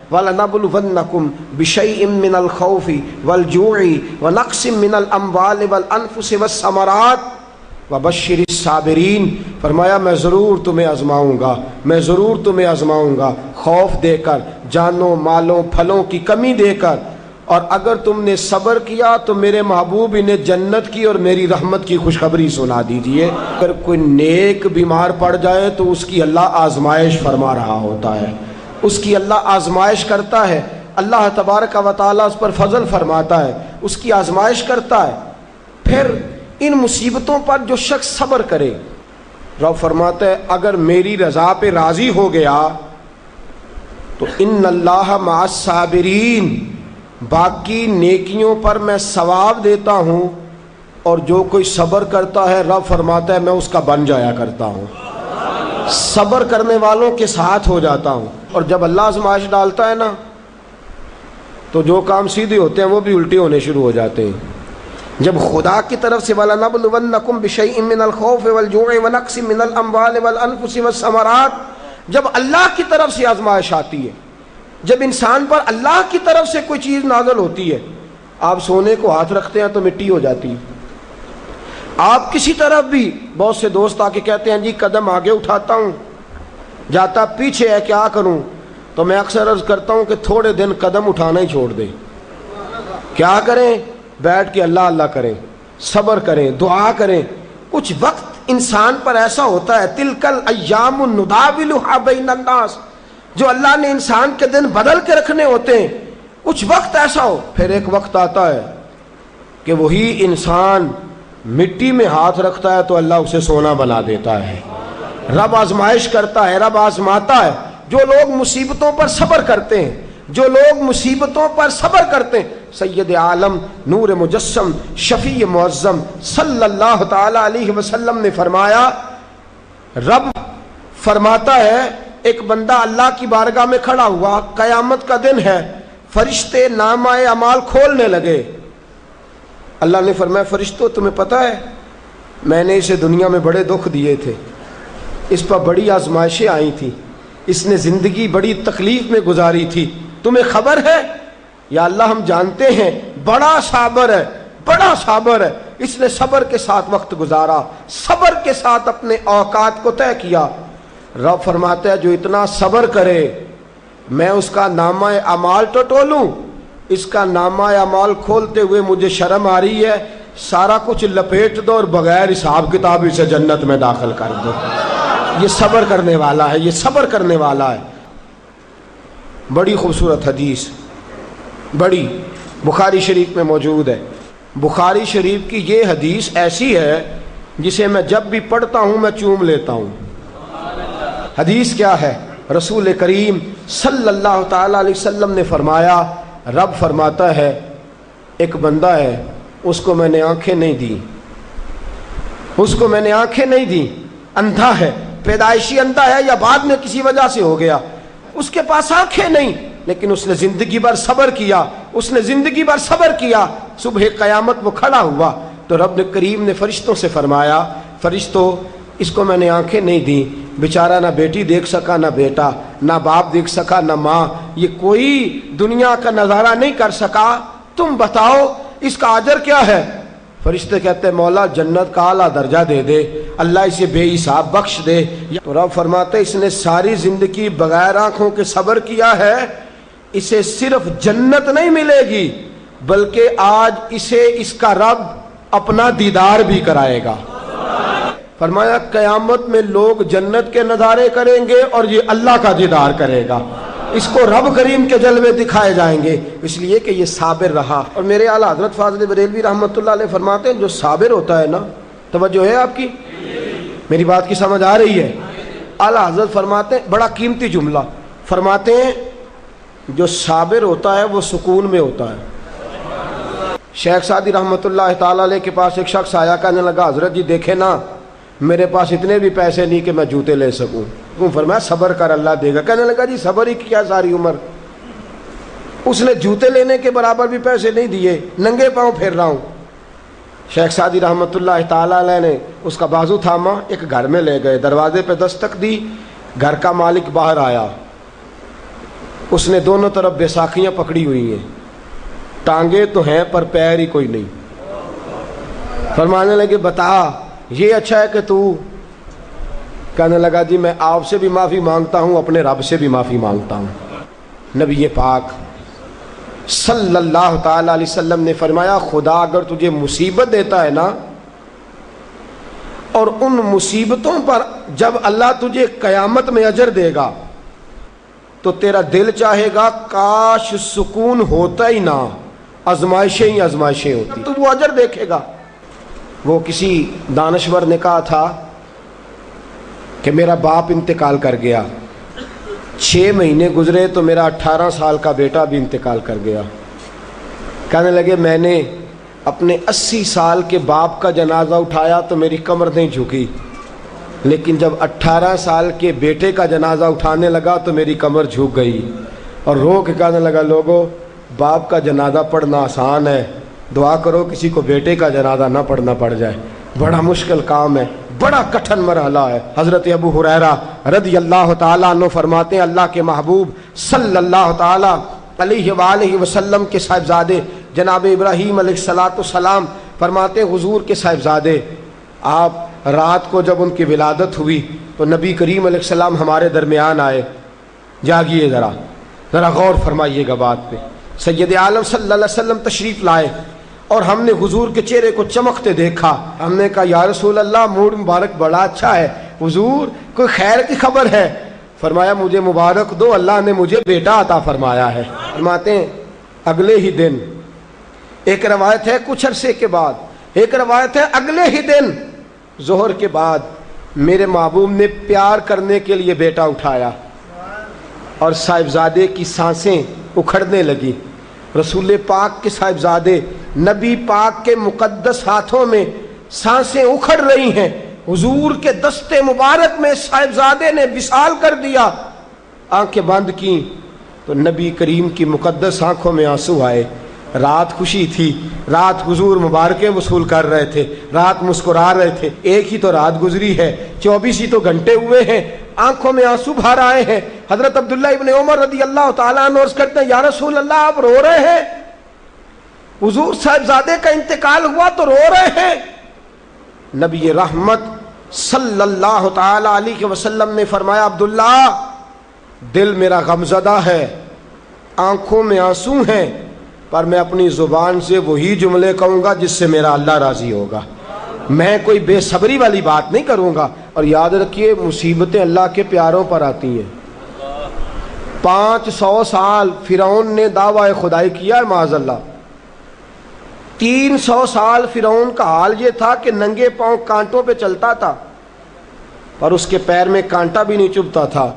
وَلَنَبْلُوَنَّكُمْ بِشَيْءٍ مِّنَ الْخَوْفِ وَالْجُوعِ وَنَقْصٍ مِّنَ الْأَمْوَالِ وَالْأَنفُسِ وَالثَّمَرَاتِ وَبَشِّرِ الصَّابِرِينَ۔ فرمایا میں ضرور تمہیں آزماؤں گا، میں ضرور تمہیں آزماؤں گا، خوف دے کر، جانوں مالوں پھلوں کی کمی دے کر، اور اگر تم نے صبر کیا تو میرے محبوب انہیں جنت کی اور میری رحمت کی خوشخبری سنا دیجئے۔ اگر کوئی نیک بیمار پڑ جائے تو اس کی اللہ آزمائش فرما رہا ہوتا ہے، اس کی اللہ آزمائش کرتا ہے، اللہ تبارک و تعالیٰ اس پر فضل فرماتا ہے، اس کی آزمائش کرتا ہے۔ پھر ان مصیبتوں پر جو شخص صبر کرے، رب فرماتا ہے اگر میری رضا پہ راضی ہو گیا تو ان اللہ مع الصابرین، باقی نیکیوں پر میں ثواب دیتا ہوں، اور جو کوئی صبر کرتا ہے رب فرماتا ہے میں اس کا بن جایا کرتا ہوں، صبر کرنے والوں کے ساتھ ہو جاتا ہوں۔ اور جب اللہ آزمائش ڈالتا ہے نا تو جو کام سیدھے ہوتے ہیں وہ بھی الٹے ہونے شروع ہو جاتے ہیں۔ جب خدا کی طرف سے وَلَنَبْلُوَنَّكُمْ بِشَيْءٍ مِّنَ الْخَوْفِ وَالْجُوعِ وَنَقْصٍ مِّنَ الْأَمْوَالِ وَالْأَنفُسِ وَالثَّمَرَاتِ، جب اللہ کی طرف سے آزمائش آتی ہے، جب انسان پر اللہ کی طرف سے کوئی چیز نازل ہوتی ہے، آپ سونے کو ہاتھ رکھتے ہیں تو مٹی ہو جاتی ہے، آپ کسی طرف بھی، بہت سے دوست آ کے کہتے ہیں جی قدم آگے اٹھاتا ہوں جاتا پیچھے ہے کیا کروں، تو میں اکثر عرض کرتا ہوں کہ تھوڑے دن قدم اٹھانا ہی چھوڑ دیں، کیا کریں، بیٹھ کے اللہ اللہ کریں، صبر کریں، دعا کریں۔ کچھ وقت انسان پر ایسا ہوتا ہے، تلک الایام نداولها بین الناس، جو اللہ نے انسان کے دن بدل کے رکھنے ہوتے ہیں، کچھ وقت ایسا ہو، پھر ایک وقت آتا ہے کہ وہی انسان مٹی میں ہاتھ رکھتا ہے تو اللہ اسے سونا بنا دیتا ہے۔ رب آزمائش کرتا ہے، رب آزماتا ہے۔ جو لوگ مصیبتوں پر صبر کرتے ہیں، جو لوگ مصیبتوں پر صبر کرتے ہیں، سید عالم نور مجسم شفیع معظم صلی اللہ تعالی علیہ وسلم نے فرمایا، رب فرماتا ہے ایک بندہ اللہ کی بارگاہ میں کھڑا ہوا، قیامت کا دن ہے، فرشتے نامہ اعمال کھولنے لگے۔ اللہ نے فرمایا فرشتوں تمہیں پتہ ہے میں نے اسے دنیا میں بڑے دکھ دیے تھے، اس پر بڑی آزمائشیں آئی تھیں، اس نے زندگی بڑی تکلیف میں گزاری تھی، تمہیں خبر ہے؟ یا اللہ ہم جانتے ہیں، بڑا صابر ہے، بڑا صابر ہے، اس نے صبر کے ساتھ وقت گزارا، صبر کے ساتھ اپنے اوقات کو طے کیا۔ رب فرماتا ہے جو اتنا صبر کرے میں اس کا نامہ اعمال ٹٹولوں، اس کا نامہ اعمال کھولتے ہوئے مجھے شرم آ رہی ہے، سارا کچھ لپیٹ دو اور بغیر حساب کتاب اسے جنت میں داخل کر دو۔ یہ صبر کرنے والا ہے، یہ صبر کرنے والا ہے۔ بڑی خوبصورت حدیث، بڑی، بخاری شریف میں موجود ہے۔ بخاری شریف کی یہ حدیث ایسی ہے جسے میں جب بھی پڑھتا ہوں میں چوم لیتا ہوں۔ حدیث کیا ہے؟ رسول کریم صلی اللہ تعالی علیہ وسلم نے فرمایا، رب فرماتا ہے ایک بندہ ہے، اس کو میں نے آنکھیں نہیں دی، اس کو میں نے آنکھیں نہیں دی، اندھا ہے، پیدائشی اندھا ہے یا بعد میں کسی وجہ سے ہو گیا، اس کے پاس آنکھیں نہیں، لیکن اس نے زندگی بھر صبر کیا، اس نے زندگی بھر صبر کیا، صبح قیامت وہ کھڑا ہوا تو رب کریم نے فرشتوں سے فرمایا، فرشتوں اس کو میں نے آنکھیں نہیں دی، بیچارہ نہ بیٹی دیکھ سکا نہ بیٹا، نہ باپ دیکھ سکا نہ ماں، یہ کوئی دنیا کا نظارہ نہیں کر سکا، تم بتاؤ اس کا اجر کیا ہے؟ فرشتے کہتے ہیں مولا جنت کا اعلیٰ درجہ دے دے، اللہ اسے بے حساب بخش دے۔ تو رب فرماتے اس نے ساری زندگی بغیر آنکھوں کے صبر کیا ہے، اسے صرف جنت نہیں ملے گی بلکہ آج اسے اس کا رب اپنا دیدار بھی کرائے گا۔ فرمایا قیامت میں لوگ جنت کے نظارے کریں گے اور یہ اللہ کا دیدار کرے گا، اس کو رب کریم کے جلوے دکھائے جائیں گے، اس لیے کہ یہ صابر رہا۔ اور میرے اعلیٰ حضرت فاضل بریلوی رحمۃ اللہ علیہ فرماتے ہیں جو صابر ہوتا ہے نا، توجہ ہے آپ کی، میری بات کی سمجھ آ رہی ہے؟ اعلیٰ حضرت فرماتے ہیں بڑا قیمتی جملہ، فرماتے ہیں جو صابر ہوتا ہے وہ سکون میں ہوتا ہے۔ شیخ سعدی رحمۃ اللہ تعالیٰ علیہ کے پاس ایک شخص آیا، کہنے لگا حضرت جی دیکھیں نا میرے پاس اتنے بھی پیسے نہیں کہ میں جوتے لے سکوں، فرمایا صبر کر اللہ دے گا۔ کہنے لگا جی صبر ہی کیا ساری عمر، اس نے جوتے لینے کے برابر بھی پیسے نہیں دیے، ننگے پاؤں پھر رہا ہوں۔ شیخ سعدی رحمۃ اللہ تعالیٰ علیہ نے اس کا بازو تھاما، ایک گھر میں لے گئے، دروازے پہ دستک دی، گھر کا مالک باہر آیا، اس نے دونوں طرف بیساکھیاں پکڑی ہوئی ہیں، ٹانگیں تو ہیں پر پیر ہی کوئی نہیں۔ فرمانے لگے بتا یہ اچھا ہے کہ تو؟ کہنے لگا جی میں آپ سے بھی معافی مانگتا ہوں، اپنے رب سے بھی معافی مانگتا ہوں۔ نبی پاک صلی اللہ تعالی علیہ وسلم نے فرمایا خدا اگر تجھے مصیبت دیتا ہے نا، اور ان مصیبتوں پر جب اللہ تجھے قیامت میں اجر دے گا تو تیرا دل چاہے گا کاش سکون ہوتا ہی نہ، آزمائشیں ہی آزمائشیں ہوتی، تو وہ اجر دیکھے گا۔ وہ کسی دانشور نے کہا تھا کہ میرا باپ انتقال کر گیا، 6 مہینے گزرے تو میرا 18 سال کا بیٹا بھی انتقال کر گیا۔ کہنے لگے میں نے اپنے 80 سال کے باپ کا جنازہ اٹھایا تو میری کمر نہیں جھکی، لیکن جب 18 سال کے بیٹے کا جنازہ اٹھانے لگا تو میری کمر جھک گئی، اور رو کے کہنے لگا لوگو باپ کا جنازہ پڑھنا آسان ہے، دعا کرو کسی کو بیٹے کا جنازہ نہ پڑھنا پڑ جائے، بڑا مشکل کام ہے، بڑا کٹھن مرحلہ ہے۔ حضرت ابو ہریرہ رضی اللہ تعالیٰ عنہ فرماتے ہیں اللہ کے محبوب صلی اللہ تعالیٰ علیہ وآلہ وسلم کے صاحبزادے جناب ابراہیم علیہ السلام فرماتے ہیں حضور کے صاحبزادے آپ رات کو جب ان کی ولادت ہوئی تو نبی کریم علیہ السلام ہمارے درمیان آئے۔ جاگیے ذرا غور فرمائیے گا بات پہ۔ سید عالم صلی اللہ علیہ وسلم تشریف لائے اور ہم نے حضور کے چہرے کو چمکتے دیکھا۔ ہم نے کہا یا رسول اللہ موڈ مبارک بڑا اچھا ہے، حضور کوئی خیر کی خبر ہے؟ فرمایا مجھے مبارک دو، اللہ نے مجھے بیٹا عطا فرمایا ہے۔ فرماتے ہیں اگلے ہی دن، ایک روایت ہے کچھ عرصے کے بعد، ایک روایت ہے اگلے ہی دن ظہر کے بعد میرے محبوب نے پیار کرنے کے لیے بیٹا اٹھایا اور صاحبزادے کی سانسیں اکھڑنے لگی۔ رسول پاک کے صاحبزادے نبی پاک کے مقدس ہاتھوں میں سانسیں اکھڑ رہی ہیں، حضور کے دستے مبارک میں صاحبزادے نے وصال کر دیا۔ آنکھیں بند کی تو نبی کریم کی مقدس آنکھوں میں آنسو آئے۔ رات خوشی تھی، رات حضور مبارکیں وصول کر رہے تھے، رات مسکرا رہے تھے، ایک ہی تو رات گزری ہے، 24 ہی تو گھنٹے ہوئے ہیں، آنکھوں میں آنسو بھر آئے ہیں۔ حضرت عبداللہ ابن عمر رضی اللہ تعالیٰ عنہ عرض کرتے ہیں یا رسول اللہ آپ رو رہے ہیں؟ حضور صاحبزادے کا انتقال ہوا تو رو رہے ہیں؟ نبی رحمت صلی اللہ تعالیٰ علیہ وسلم نے فرمایا عبداللہ دل میرا غمزدہ ہے، آنکھوں میں آنسو ہیں، پر میں اپنی زبان سے وہی جملے کہوں گا جس سے میرا اللہ راضی ہوگا، میں کوئی بے صبری والی بات نہیں کروں گا۔ اور یاد رکھیے مصیبتیں اللہ کے پیاروں پر آتی ہیں۔ 500 سال فرعون نے دعویٰ خدائی کیا ہے معاذ اللہ، 300 سال فرعون کا حال یہ تھا کہ ننگے پاؤں کانٹوں پہ چلتا تھا، پر اس کے پیر میں کانٹا بھی نہیں چبھتا تھا۔